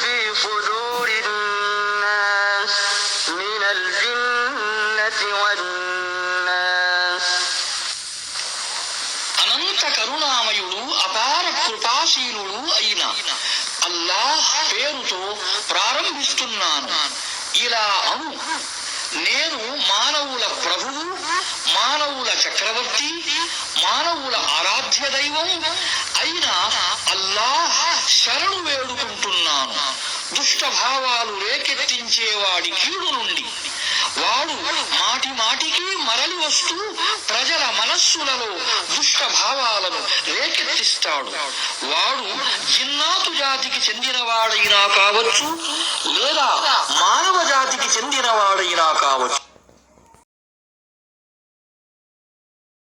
في صدور الناس من الجنة والناس అనంత కరుణామయుడు అపార కృపాశీలుడు అయిన అల్లాహ్ పేరుతో ప్రారంభిస్తున్నాను. ఇలా అను, నేను మానవుల ప్రభువు, మానవుల చక్రవర్తి, మానవుల ఆరాధ్య దైవం అయిన అల్లాహ్ శరణు వేడుకుంటున్నాను. దుష్ట భావాలు రేకెత్తించేవాడి కీడు నుండి. వాడు మాటి మాటికి మరలి వస్తూ ప్రజల మనస్సులలో దుష్ట భావాలను రేకెత్తిస్తాడు. వాడు జిన్నాతు జాతికి చెందినవాడైనా కావచ్చు, లేదా మానవ జాతికి చెందినవాడైనా కావచ్చు.